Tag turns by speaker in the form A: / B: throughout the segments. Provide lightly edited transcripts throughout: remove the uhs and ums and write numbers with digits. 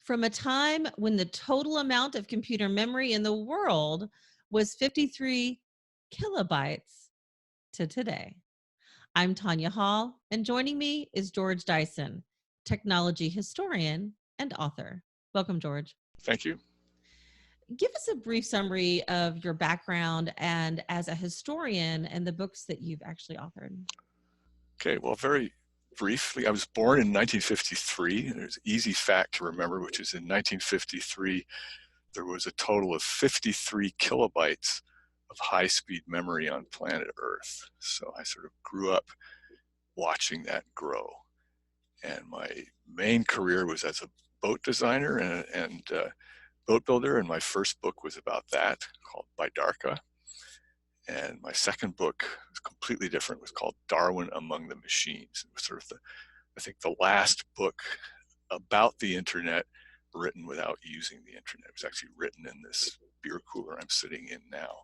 A: from a time when the total amount of computer memory in the world was 53 kilobytes to today. I'm Tonya Hall, and joining me is George Dyson, technology historian and author. Welcome, George.
B: Thank you.
A: Give us a brief summary of your background and as a historian and the books that you've actually authored.
B: Okay, well, very briefly, I was born in 1953, and there's an easy fact to remember, which is in 1953, there was a total of 53 kilobytes of high-speed memory on planet Earth. So I sort of grew up watching that grow. And my main career was as a boat designer and boat builder, and my first book was about that, called Bidarka. And my second book was completely different. It was called Darwin Among the Machines. It was sort of I think the last book about the internet written without using the internet. It was actually written in this beer cooler I'm sitting in now,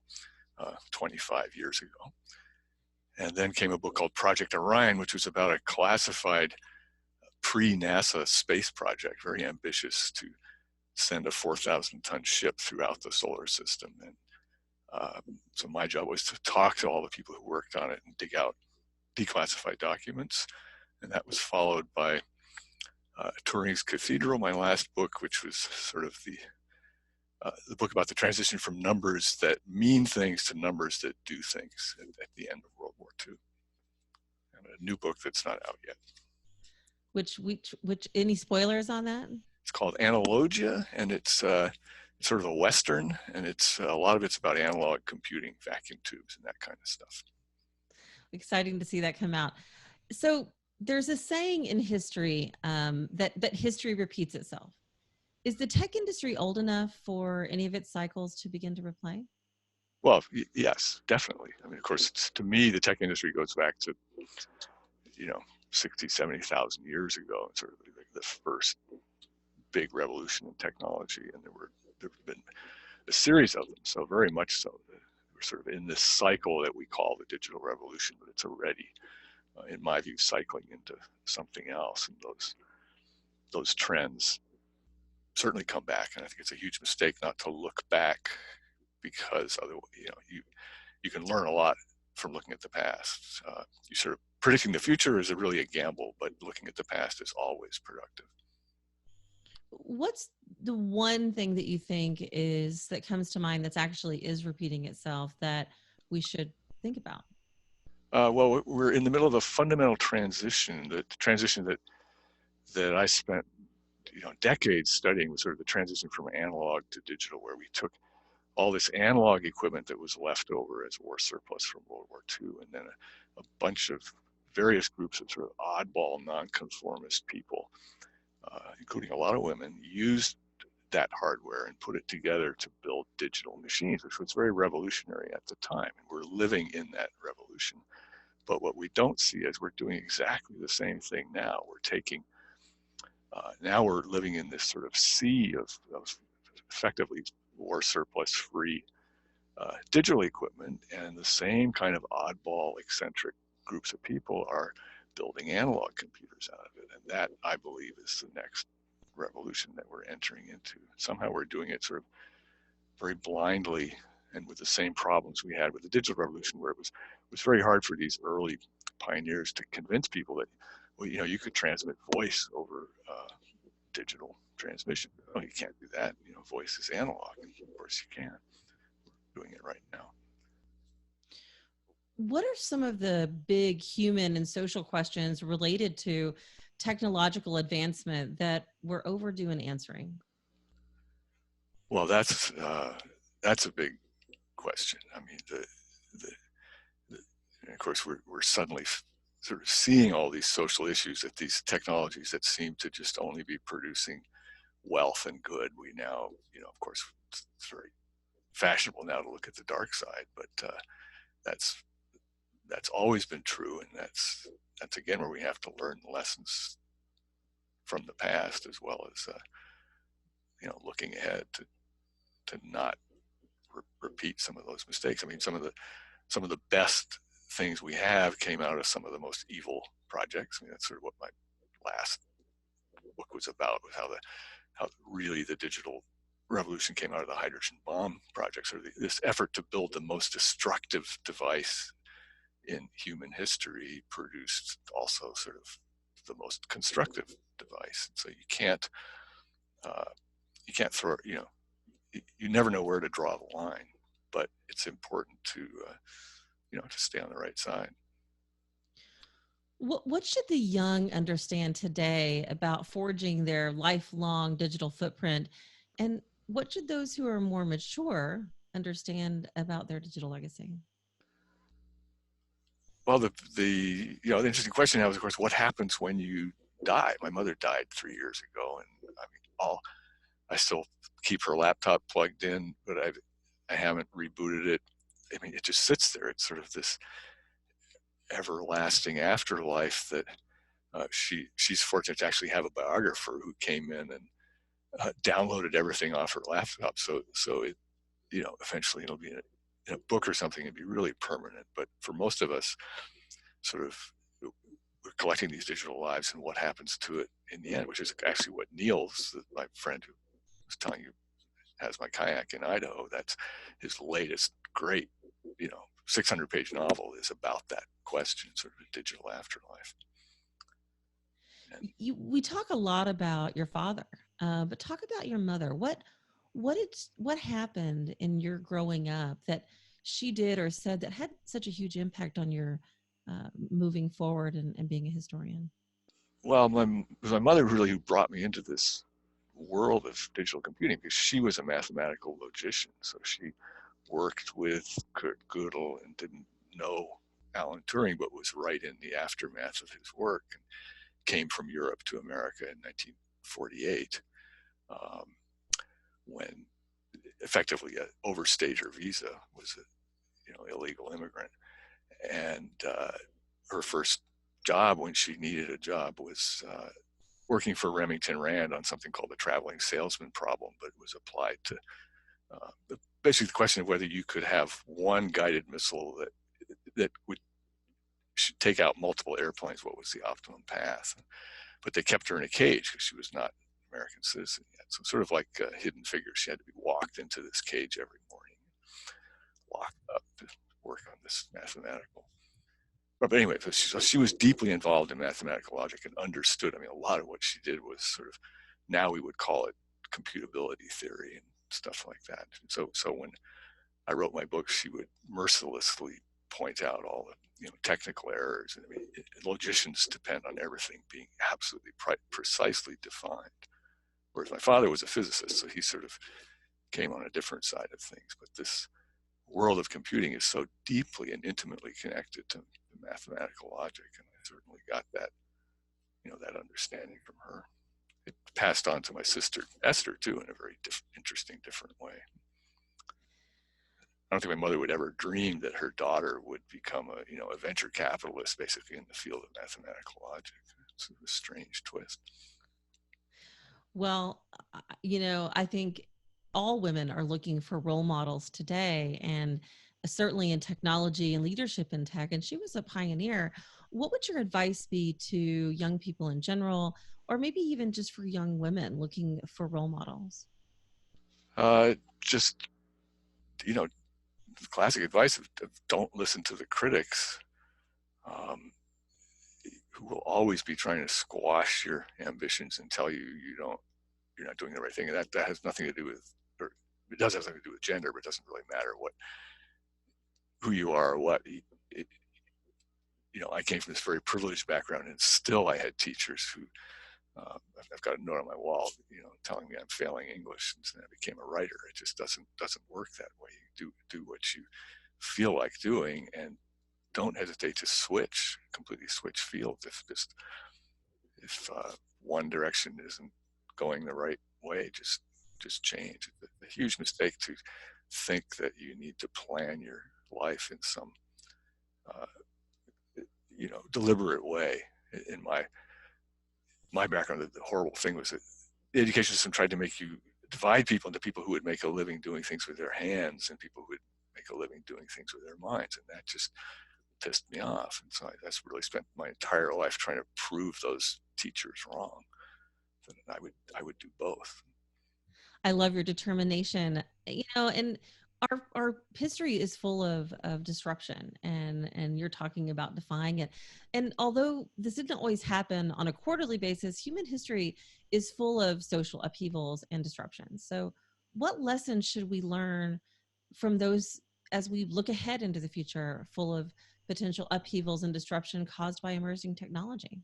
B: 25 years ago. And then came a book called Project Orion, which was about a classified pre-NASA space project, very ambitious, to send a 4,000-ton ship throughout the solar system. And so my job was to talk to all the people who worked on it and dig out declassified documents. And that was followed by Turing's Cathedral, my last book, which was sort of the book about the transition from numbers that mean things to numbers that do things at the end of World War II. And a new book that's not out yet.
A: Which any spoilers on that?
B: It's called Analogia, and it's sort of a Western, and it's a lot of it's about analog computing, vacuum tubes, and that kind of stuff.
A: Exciting to see that come out. So there's a saying in history that history repeats itself. Is the tech industry old enough for any of its cycles to begin to replay?
B: Well, yes, definitely. I mean, of course, to me, the tech industry goes back to, 60, 70,000 years ago, sort of the first big revolution in technology, and there have been a series of them. So very much so, we're sort of in this cycle that we call the digital revolution, but it's already, in my view, cycling into something else. And those trends certainly come back, and I think it's a huge mistake not to look back, because otherwise, you can learn a lot from looking at the past. You sort of predicting the future is really a gamble, but looking at the past is always productive.
A: What's the one thing that you think that comes to mind that's actually is repeating itself that we should think about?
B: Well, we're in the middle of a fundamental transition. The transition that I spent decades studying was sort of the transition from analog to digital, where we took all this analog equipment that was left over as war surplus from World War II, and then a bunch of various groups of sort of oddball nonconformist people, including a lot of women, used that hardware and put it together to build digital machines, which was very revolutionary at the time. And we're living in that revolution. But what we don't see is we're doing exactly the same thing now. Now we're living in this sort of sea of effectively war surplus free digital equipment, and the same kind of oddball eccentric groups of people are building analog computers out of it. And that, I believe, is the next revolution that we're entering into. Somehow we're doing it sort of very blindly and with the same problems we had with the digital revolution, where it was very hard for these early pioneers to convince people that, well, you could transmit voice over digital transmission. Oh, you can't do that. Voice is analog. And of course you can. We're doing it right now.
A: What are some of the big human and social questions related to technological advancement that we're overdue in answering?
B: Well, that's a big question. I mean, of course, we're suddenly sort of seeing all these social issues, that these technologies that seem to just only be producing wealth and good. We now, of course, it's very fashionable now to look at the dark side, but that's always been true, and that's again where we have to learn lessons from the past, as well as looking ahead to not repeat some of those mistakes. I mean, some of the best things we have came out of some of the most evil projects. I mean, that's sort of what my last book was about, was how the how really the digital revolution came out of the hydrogen bomb projects, or this effort to build the most destructive device in human history produced also sort of the most constructive device. So uh, you can't throw, you never know where to draw the line, but it's important to to stay on the right side.
A: What should the young understand today about forging their lifelong digital footprint? And what should those who are more mature understand about their digital legacy?
B: Well, the interesting question now is, of course, what happens when you die? My mother died 3 years ago, and I mean, I still keep her laptop plugged in, but I haven't rebooted it. I mean, it just sits there. It's sort of this everlasting afterlife that she's fortunate to actually have a biographer who came in and downloaded everything off her laptop. So it, eventually it'll be in a book or something and be really permanent. But for most of us, sort of, we're collecting these digital lives and what happens to it in the end, which is actually what Niels, my friend who was telling you has my kayak in Idaho, that's his latest great, 600-page novel is about that question, sort of a digital afterlife. And
A: We talk a lot about your father, but talk about your mother. What happened in your growing up that she did or said that had such a huge impact on your moving forward and being a historian?
B: well, it was my mother really who brought me into this world of digital computing, because she was a mathematical logician. So she worked with Kurt Gödel and didn't know Alan Turing, but was right in the aftermath of his work, and came from Europe to America in 1948, um, when effectively overstayed her visa, was a illegal immigrant, and her first job when she needed a job was working for Remington Rand on something called the traveling salesman problem, but it was applied to basically the question of whether you could have one guided missile that would take out multiple airplanes. What was the optimum path? But they kept her in a cage because she was not an American citizen yet. So sort of like a hidden figure, she had to be walked into this cage every morning, locked up to work on this mathematical. But anyway, so she was deeply involved in mathematical logic and understood. I mean, a lot of what she did was sort of, now we would call it computability theory and stuff like that. So when I wrote my book, she would mercilessly point out all the technical errors. And I mean, logicians depend on everything being absolutely precisely defined. Whereas my father was a physicist, so he sort of came on a different side of things. But this world of computing is so deeply and intimately connected to mathematical logic, and I certainly got that that understanding from her. It passed on to my sister Esther too, in a very interesting, different way. I don't think my mother would ever dream that her daughter would become a venture capitalist, basically in the field of mathematical logic. It's a strange twist.
A: Well, I think all women are looking for role models today, and certainly in technology and leadership in tech. And she was a pioneer. What would your advice be to young people in general, or maybe even just for young women looking for role models?
B: Just classic advice of don't listen to the critics, um, who will always be trying to squash your ambitions and tell you're not doing the right thing. And that has nothing to do with, or it does have something to do with gender, but it doesn't really matter who you are or what. I came from this very privileged background, and still I had teachers who, I've got a note on my wall, telling me I'm failing English, and then I became a writer. It just doesn't work that way. You do what you feel like doing, and don't hesitate to completely switch fields if one direction isn't going the right way. Just change. It's a huge mistake to think that you need to plan your life in some uh, deliberate way. In my background, the horrible thing was that the education system tried to make you divide people into people who would make a living doing things with their hands and people who would make a living doing things with their minds, and that just pissed me off. And so that's really spent my entire life trying to prove those teachers wrong. then I would do both.
A: I love your determination. And our history is full of disruption, and you're talking about defying it. And although this didn't always happen on a quarterly basis, human history is full of social upheavals and disruptions. So, what lessons should we learn from those as we look ahead into the future, full of potential upheavals and disruption caused by emerging technology?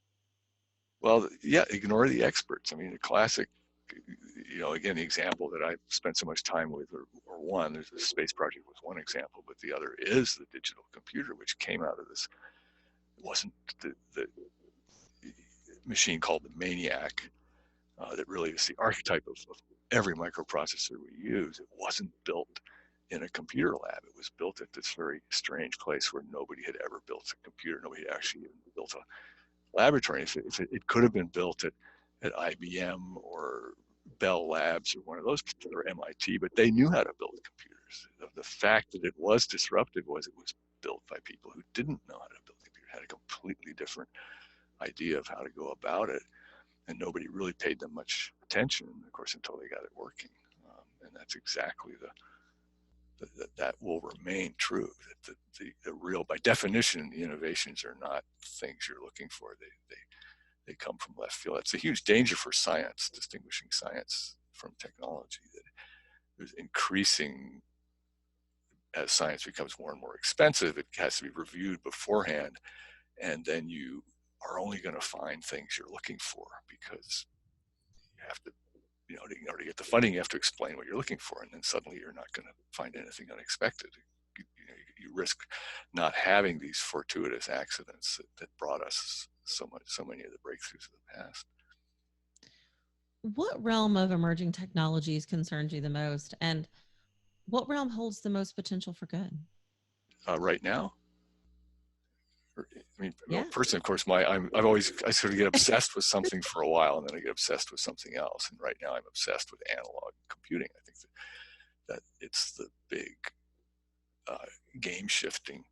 B: Well, yeah, ignore the experts. I mean, the classic, again, the example that I spent so much time with, or one, there's the space project was one example, but the other is the digital computer, which came out of this. It wasn't the machine called the Maniac that really is the archetype of every microprocessor we use. It wasn't built in a computer lab. It was built at this very strange place where nobody had ever built a computer. Nobody had actually even built a laboratory. If it could have been built at IBM or Bell Labs or one of those, or MIT, but they knew how to build computers. The fact that it was disruptive was it was built by people who didn't know how to build computers, had a completely different idea of how to go about it, and nobody really paid them much attention, of course, until they got it working. And that's exactly that will remain true. That the real, by definition, the innovations are not things you're looking for. They come from left field. That's a huge danger for science, distinguishing science from technology. That there's increasing, as science becomes more and more expensive, it has to be reviewed beforehand, and then you are only going to find things you're looking for, because you have to, in order to get the funding, you have to explain what you're looking for, and then suddenly you're not going to find anything unexpected. You risk not having these fortuitous accidents that brought us so many of the breakthroughs of the past.
A: What realm of emerging technologies concerns you the most, and what realm holds the most potential for good?
B: Right now, I mean, well,
A: Yeah.
B: personally, of course, I sort of get obsessed with something for a while, and then I get obsessed with something else. And right now, I'm obsessed with analog computing. I think that it's the big game shifting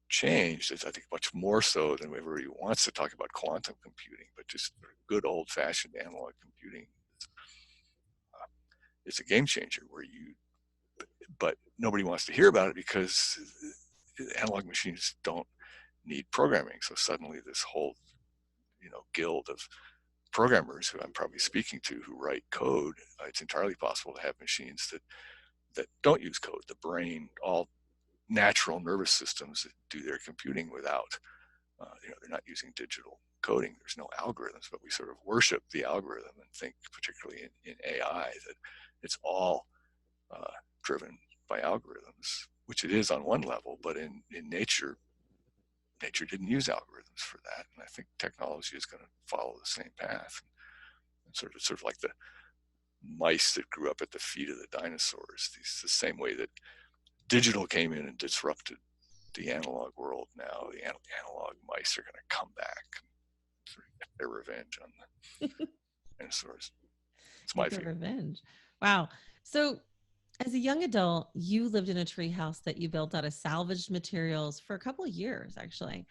B: change. That's, I think, much more so than everybody wants to talk about quantum computing, but just good old fashioned analog computing. It's a game changer but nobody wants to hear about it because analog machines don't need programming. So suddenly this whole, guild of programmers who I'm probably speaking to who write code, it's entirely possible to have machines that don't use code. The brain, all natural nervous systems that do their computing without, they're not using digital coding. There's no algorithms, but we sort of worship the algorithm and think, particularly in AI, that it's all driven by algorithms, which it is on one level, but in nature didn't use algorithms for that. And I think technology is going to follow the same path. And sort of like the mice that grew up at the feet of the dinosaurs, the same way that digital came in and disrupted the analog world. Now the analog mice are going to come back and sort of get their revenge on the dinosaurs. It's my
A: Get their
B: view.
A: revenge. Wow. So, as a young adult, you lived in a treehouse that you built out of salvaged materials for a couple of years, actually.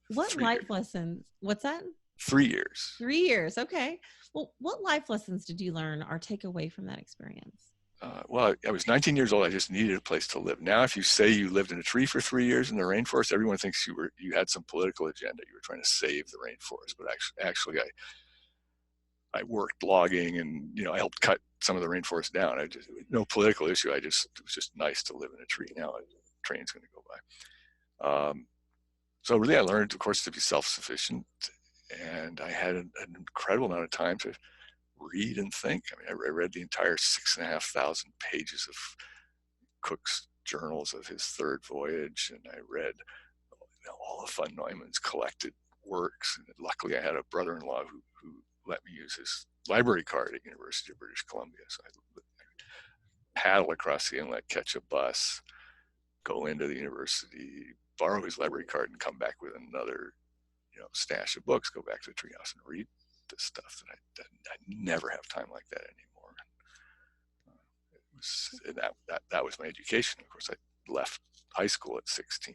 A: What
B: 3 years.
A: life lessons? What's that?
B: 3 years.
A: 3 years. Okay. Well, what life lessons did you learn or take away from that experience?
B: Well, I was 19 years old. I just needed a place to live. Now, if you say you lived in a tree for 3 years in the rainforest, everyone thinks you had some political agenda. You were trying to save the rainforest. But actually, I worked logging, and I helped cut some of the rainforest down. No political issue. It was just nice to live in a tree. Now a train's going to go by. So really, I learned, of course, to be self-sufficient, and I had an incredible amount of time to read and think. I mean, I read the entire 6,500 pages of Cook's journals of his third voyage, and I read all of von Neumann's collected works. And luckily, I had a brother-in-law who let me use his library card at University of British Columbia. So I paddle across the inlet, catch a bus, go into the university, borrow his library card, and come back with another, stash of books. Go back to the treehouse and read the stuff that I never have time like that anymore. That was my education. Of course, I left high school at 16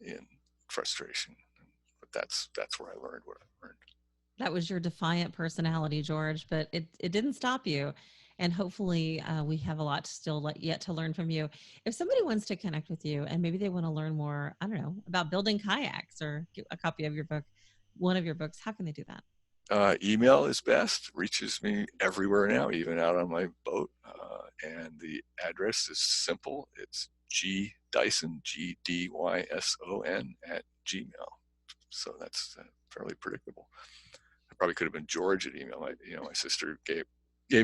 B: in frustration, but that's where I learned what I learned.
A: That was your defiant personality, George, but it didn't stop you. And hopefully, we have a lot still yet to learn from you. If somebody wants to connect with you and maybe they want to learn more, I don't know, about building kayaks or get a copy of your book, one of your books, how can they do that?
B: Email is best, reaches me everywhere now, even out on my boat. And the address is simple. It's Dyson, GDYSON at Gmail. So that's fairly predictable. I probably could have been George at email. My sister gave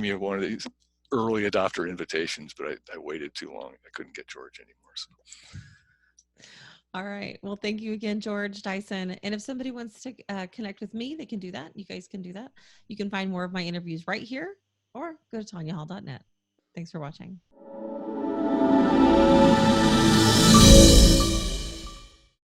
B: me one of these early adopter invitations, but I waited too long. I couldn't get George anymore. So.
A: All right. Well, thank you again, George Dyson. And if somebody wants to connect with me, they can do that. You guys can do that. You can find more of my interviews right here or go to tonyahall.net. Thanks for watching.